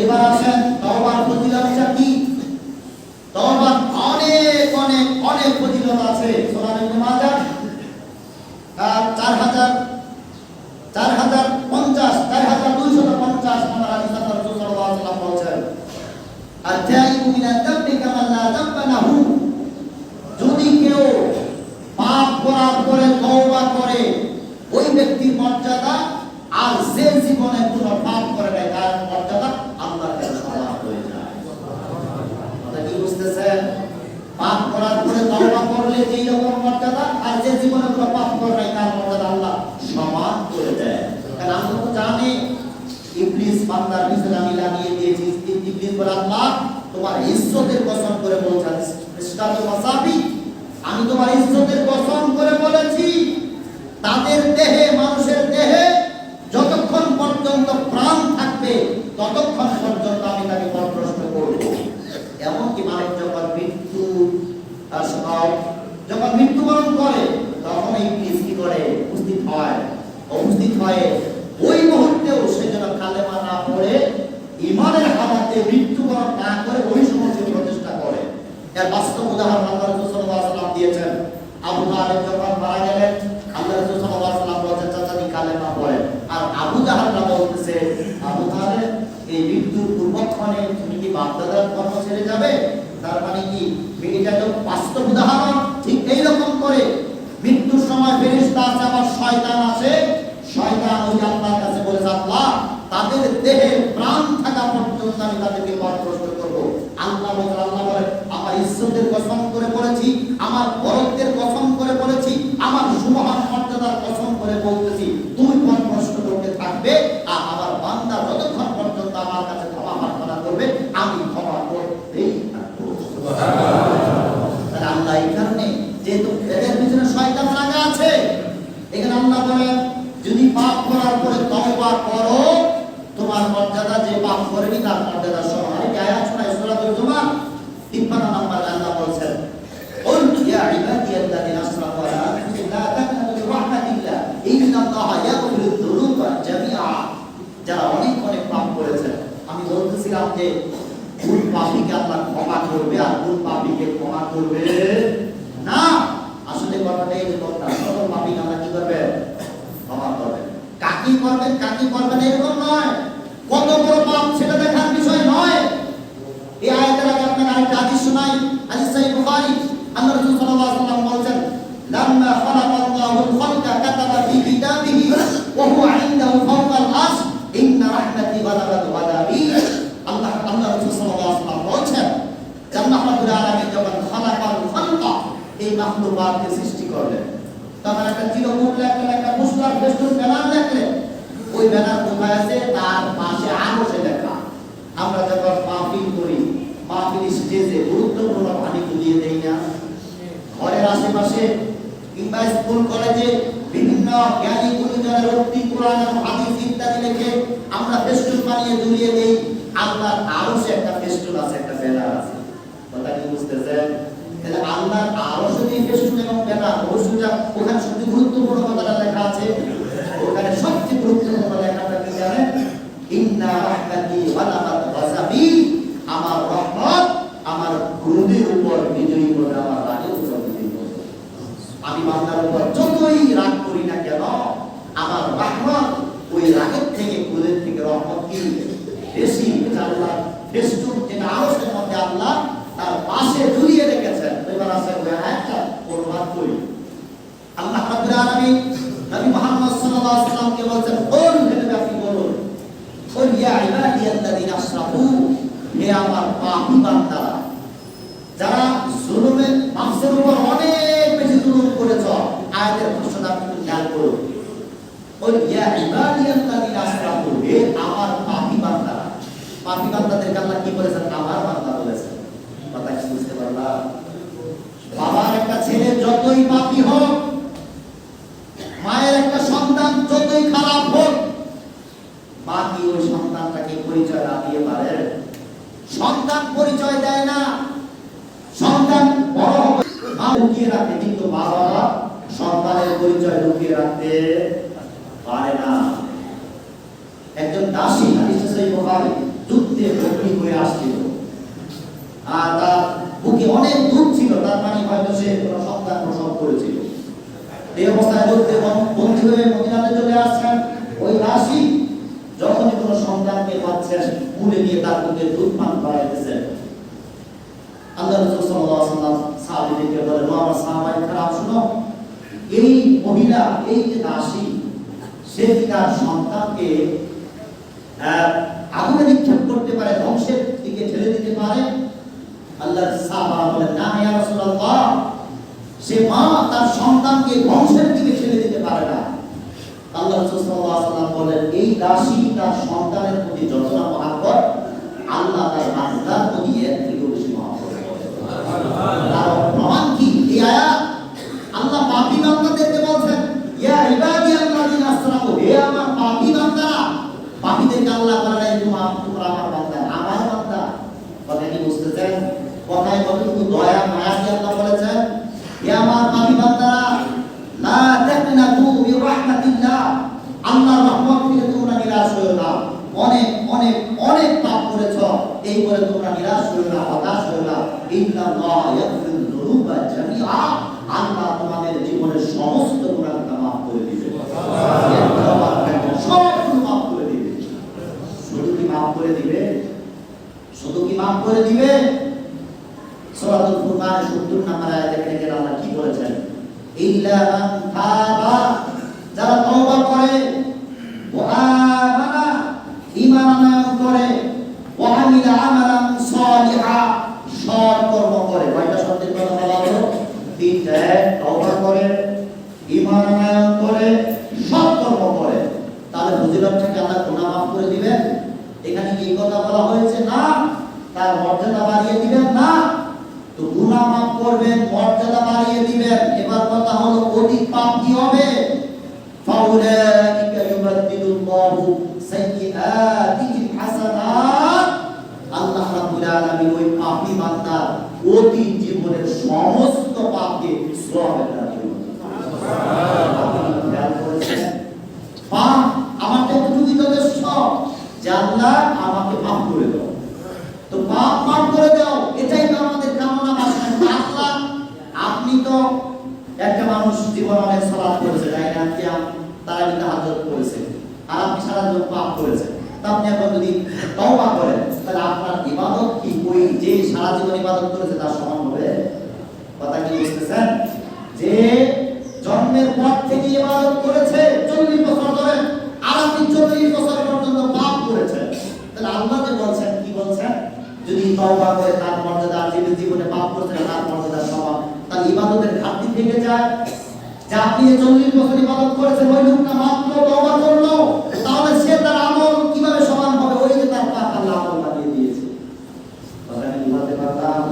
এবার আসেন তওবার ফজিলতটা কি? তওবার অনেক অনেক অনেক ফজিলত আছে। সুনান ইবনে মাজাহ 4250 নম্বর হাদিস রাসূল সাল্লাল্লাহু আলাইহি ওয়াসাল্লাম বলেছেন, আত-তাইবু মিনাদ দাবি কামান লা দাব্বা লাহু। যদি কেউ পাপ করার পরে তওবা করে, ওই ব্যক্তির মর্যাদা আর যে জীবনে কোনো পাপ করে নাই তার মর্যাদা আল্লাহর কাছে সমান হয়ে যায়। কথা কি বুঝতেছেন? পাপ করার পরে তওবা করলে যেই রকম মর্যাদা, আর যে জীবনে কোনো পাপ করে নাই তার মর্যাদা আল্লাহ সমান করে দেয়। কারণ আমরা তো জানি ইবলিস বান্দার পিছনে আমি লাগিয়ে দিয়েছি। ইবলিস বলে, আল্লাহ তোমার ইজ্জতের কসম করে বলছেন, ইসলাতু ওয়াসাবি, আমি তোমার ইজ্জতের কসম করে বলেছি, তাদের দেহে, মানুষের দেহে যতক্ষণ পর্যন্ত প্রাণ থাকবে ততক্ষণ পর্যন্ত আমি তাকে পথভ্রষ্ট করব। এমনকি মানুষ যখন মৃত্যুবরণ করে তখন ইবলিস কি করে? উপস্থিত হয়। ওই মুহূর্তেও সে যেন কালেমা না পড়ে ঈমানের হালাতে মৃত্যুবরণ না করে ওই সমস্ত প্রচেষ্টা করে। এর বাস্তব উদাহরণ আল্লাহ রাসূল সাল্লাল্লাহু আলাইহি ওয়াসাল্লাম দিয়েছেন। আবু তালেব যখন মারা গেলেন, আল্লাহ রাসূল সাল্লাল্লাহু আলাইহি ওয়াসাল্লাম বলেছেন, চাচা আপনি কালেমা পড়েন। আর আবু জাহল বলতেছে, আবু তালেব এই মৃত্যুর পূর্বক্ষণে তুমি কি বাপ-দাদার ধর্ম ছেড়ে যাবে? তার মানে কি? এটা তো বাস্তব উদাহরণ। ঠিক এই রকম করে মৃত্যুর সময় ফেরেশতা আছে, আবার শয়তান আছে। শয়তান ওই আল্লাহর কাছে বলেছে, আল্লাহ তাদের দেহে প্রাণ থাকা পর্যন্ত আমি তাদেরকে পথভ্রষ্ট করব। আল্লাহ বলে, আমার ইজ্জতের কসম করে বলেছি, আমার বরত্বের কসম করে বলেছি, আমার সুমহান মর্যাদার কসম করে বলতেছি, তুমি পথভ্রষ্ট করতে থাকবে, আর আমার বান্দা যতক্ষণ পর্যন্ত আমার কাছে ক্ষমা প্রার্থনা করবে আমি ক্ষমা করতেই থাকবো। সুবহানাল্লাহ। আল্লাহ এই কারণে, যেহেতু এদের পিছনে শয়তান লাগা আছে, এখানে আল্লাহ বলেন, যদি পাপ করার পরে তওবা করো, তোমার মর্যাদা যে পাপ করেনি তার মর্যাদা সমান। এই আয়াত শোনায় সূরাতুল জুমা 53 নম্বর আল্লাহ বলেন, কুল ইয়া ইবাদিয়াল্লাযিনা আসরাফু আলা আনফুসিহিম লা তাকনাতু মির রাহমাতিল্লাহ ইন্নাল্লাহা ইয়াগফিরুয যুনুবা জামিআ। যারা অনেক অনেক পাপ করেছে, আমি বলতেছিলাম যে ভুল পাপীকে আল্লাহ ক্ষমা করবে, আর ভুল পাপীকে ক্ষমা করবে না। আসলে কথাটা এরকম না। সকল পাপীকে আল্লাহ কি করবে? ক্ষমা করবেন। কাকে করবেন এরকম নয়। কত বড় পাপ সেটা দেখার বিষয় নয়। এই আয়াতের আগে আপনাকে আরেকটা হাদিস শোনাই। হাদিস সহিহ বুখারী। আল্লাহ রাসূল সাল্লাল্লাহু আলাইহি ওয়াসাল্লাম বলেছেন, লাম্মা খালাকাল্লাহুল খালকা কাতাবা ফি কিতাবিহি ওয়া হুয়া ইনদাহু ফাওকাল আরশ ইন্না রাহমাতি গালাবাত গাদাবি। আল্লাহ রাসূল সাল্লাল্লাহু আলাইহি ওয়াসাল্লাম বলেছেন, আল্লাহ রাব্বুল আলামিন যখন খালাকাল খালকা, এই মাখলুকাতকে সৃষ্টি করলেন, তখন একটা চিরমুখ লাগলেন, একটা মুসলার বেষ্টন ব্যানার লাগলেন। ওই ব্যানার কোথায় আছে? তার পাশে আরশে লেখা। আমরা যখন মাহফিল করি, মাহফিল স্টেজে গুরুত্বপূর্ণ বাণী দিয়ে দেই না? ঘরের আশেপাশে কিংবা স্কুল কলেজে বিভিন্ন জ্ঞানী গুণীজনের উক্তি, কোরআন এবং হাদিস ইত্যাদি লিখে আমরা বেষ্টন বানিয়ে ঝুলিয়ে দেই। আল্লাহর আরশে একটা বেষ্টন আছে, একটা ব্যানার আছে। কথা কি বুঝতেছেন? তাহলে আল্লাহর আরশে যে বেষ্টন এবং ব্যানার, ওখানে সবচেয়ে গুরুত্বপূর্ণ কথাটা লেখা আছে। ওখানে সবচেয়ে গুরুত্বপূর্ণ লেখাটা কি জানেন? ইন্না রাহমাতি গালাবাত গাযাবি। আমার রহমত আমার ক্রোধের উপর বিজয়ী হবে, আমার রাগের উপর বিজয়ী হবে। আমি বান্দার উপর যতই রাগ করি না কেন, আমার রহমত ওই রাগের থেকে, ক্রোধের থেকে রহমত কি বেশি? আল্লাহ বেষ্টন, যেটা আরশের মধ্যে আল্লাহ তার পাশে ঝুলিয়ে রেখেছেন। এবার আছে ওই আয়াতটা অনুবাদ করি। আল্লাহ রাব্বুল আলামিন নবী মুহাম্মদ সাল্লাল্লাহু আলাইহি ওয়াসাল্লামকে বলেন, কুল, হে আপনি বলুন, কুল ইয়া ইবাদিয়াল্লাযিনা আসরাফু, হে আমার পাপী বান্দারা, যারা জুলুমের মানুষের উপর অনেক বেশি জুলুম করেছ। আয়াতের ভাষাটা আপনি খেয়াল করুন। কুল ইয়া ইবাদিয়াল্লাযিনা আসরাফু, হে আমার পাপী বান্দারা। পাপী বান্দাদেরকে আল্লাহ কি বলেছেন? আমার বান্দা বলেছেন। কথা কি বুঝতে পারলাম? বাবার একটা ছেলে যতই পাপী হোক, মায়ের একটা সন্তান যতই খারাপ হোক, মা কি ওই সন্তানটাকে পরিচয় না দিয়ে পারে? সন্তান পরিচয় দেয় না। সন্তান বড় হবে, মা লুকিয়ে রাখে, কিন্তু মা বাবা সন্তানের পরিচয় লুকিয়ে রাখতে পারে না। একজন দাসী, হাদিস সহিহ বুখারী, যুদ্ধে ভর্তি হয়ে আসছিল, আর তার বুকে অনেক দুধ ছিল, তার মানে হয়তো সে কোনো সন্তান প্রসব করেছিল। এই অবস্থায় যুদ্ধে বন্দী হয়ে মদিনাতে চলে আসছেন। ওই দাসী যখনই কোনো সন্তানকে পাচ্ছেন, কুলে নিয়ে তার বুকে দুধ পান করাইতেছেন। আল্লাহ রাসূল সাল্লাল্লাহু আলাইহি ওয়াসাল্লাম সাহাবীদেরকে বলেন, আমার সাহাবায়ে শুনো, এই মহিলা, এই যে দাসী, সে তার সন্তানকে আগুনে নিক্ষেপ করতে পারে, ধ্বংসের দিকে ঠেলে দিতে পারে। আল্লাহর সাহাবা বলেন, না ইয়া রাসূলুল্লাহ, সে মা তার সন্তানকে ধ্বংসের দিকে ঠেলে দিতে পারে না। আল্লাহ রাসূল সাল্লাল্লাহু আলাইহি ওয়াসাল্লাম বলেন, এই দাসী তার সন্তানের প্রতি যতটা মহব্বত, আল্লাহ তার বান্দার প্রতি এর থেকেও বেশি মহব্বত করেন। তার প্রমাণ কি? এই আয়াত আল্লাহ পাপী বান্দাদেরকে বলছেন, ইয়া ইবাদিয়াল্লাযিনা আসরাফু, হে আমার পাপী বান্দারা। পাপীদেরকে আল্লাহ বলেন, তোমরা আমার বান্দা, আমার বান্দা। কথা কি বুঝতেছেন? কথায় কতটুকু দয়া মায়া দিয়ে আল্লাহ বলেছেন, হে আমার পাপী বান্দারা, লা তাকনাতু মির রাহমাতিল্লাহ, আল্লাহর রহমত থেকে তোমরা নিরাশ হয়ো না। অনেক অনেক অনেক পাপ করেছো, এই বলে তোমরা নিরাশ হয়ো না, হতাশ হয়ো না। ইন্নাল্লাহ ইয়াগফিরুয যুনুবা জামিআ, আল্লাহ তোমাদের জীবনের সমস্ত গুনাহকে মাফ করে দিবেন। সব মাফ করে দিবেন। শুধু কি মাফ করে দিবে? শুধু কি মাফ করে দিবে? সূরাতুল ফুরকানের ৭০ নম্বর আয়াতে দেখেন আল্লাহ কি বলেছেন, ইল্লা মান তাবা, যারা তওবা করে, ওয়া আমানা, ঈমান আনয়ন করে, ওয়া আমিলা আমালান সালিহা, সৎ কর্ম করে। কয়টা শব্দের কথা বলা হলো? তিনটা। তওবা করে, ঈমান আনয়ন করে, সৎ কর্ম করে। তাহলে ফজিলত থেকে আল্লাহ গুনাহ মাফ করে দিবেন? এখানে কি কথা বলা হয়েছে? না। তার মর্যাদা বাড়িয়ে দিবেন? না। তো গুনাহ মাফ করবেন, মর্যাদা বাড়িয়ে দিবেন। এবার কথা হলো অধিক পাপ কি হবে? ফাউলাইকা ইউবাদদিলুল্লাহু সাইয়্যাতিহিম হাসানাত, আল্লাহ রাব্বুল আলামিন ওই পাপী বান্দার অতীত জীবনের সমস্ত পাপকে সওয়াবের দ্বারা পাপ আমার যতটুকু যথেষ্ট, যে আল্লাহ আমাকে মাফ করে দাও। তো পাপ মাফ করে দাও, এটাই তো আমাদের কামনা বাসনা। আল্লাহ, আপনি তো একটা মানুষ জীবন অনেক সালাত করেছে, তাই না? তারা তাহাজ্জুদ করেছে, আর আপনি সারা জীবন পাপ করেছেন। তা আপনি এখন যদি তওবা করেন, তাহলে আপনার ইবাদত কি ওই যে সারা জীবন ইবাদত করেছে তার সমান হবে? কথা কি বুঝতেছেন? যে জন্মের পর থেকে ইবাদত করেছে 40 বছর ধরে, আর আপনি 40 বছর পর্যন্ত পাপ করেছেন, তাহলে আল্লাহ যে বলছেন, কি বলছেন, যদি তওবা করে তার মর্যাদা, যে জীবনে পাপ করেছে তার মর্যাদা সমান, তার ইবাদতের ঘাটতি থেকে যায়। যে আপনি 40 বছর ইবাদত করেছেন, ওই লোকটা মাত্র তওবা করলো, তাহলে সে তার আমল কিভাবে সমান হবে? ওই যে তার পাপ আল্লাহ আমল বানিয়ে দিয়েছে। কথা কি বুঝতে পারলাম?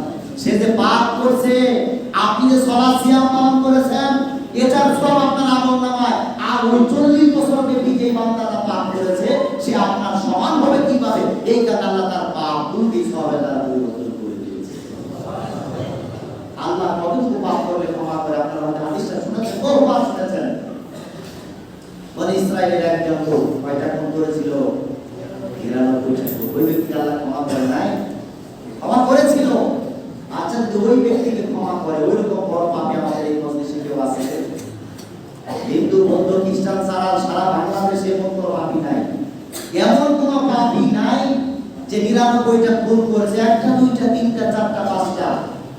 সে যে পাপ করছে, আপনি যে সালাত সিয়াম পালন করেছেন, এটার সব আপনার আমল নামায়, আর ওই 40 বছর ব্যাপী যে বান্দাটা পাপ করেছে, সে আপনার সমান হবে কিভাবে? এই কারণে আল্লাহ তার পাপ দুটি সওয়াবের দ্বারা পরিবর্তন করে দিয়েছে। আল্লাহ কতটুকু পাপ করলে ক্ষমা করে? আপনারা হয়তো হাদিসটা শুনেছেন, বহুবার শুনেছেন। বনি ইসরাইলের একজন লোক কয়টা খুন করেছিল? ৯৯টা। ওই ব্যক্তি আল্লাহ ক্ষমা করে নাই? ক্ষমা করেছিল। আচ্ছা, যদি ওই ব্যক্তিকে ক্ষমা করে, ওই রকম বড় পাপী আমাদের এই মজলিসে কেউ আছে? হিন্দু, বৌদ্ধ, খ্রিস্টান ছাড়া সারা বাংলাদেশে কোনো পাপী নাই। এমন কোন পাপী নাই যে ৯৯টা খুন করেছে, একটা, দুইটা, তিনটা, চারটা, পাঁচটা,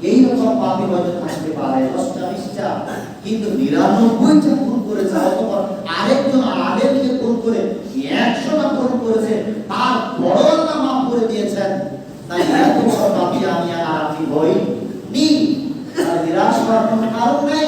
এইরকম পাপী হয়তো থাকতে পারে, 10টা, 20টা, কিন্তু ৯৯টা খুন করেছে, অথবা আরেকজন আলেমকে খুন করে 100টা খুন করেছে, তার বড় আল্লাহ মাফ করে দিয়েছেন। তাই এত বড় পাপী আমি আর আপনি হই নি। নিরাশ হওয়ার কোনো কারণ নেই।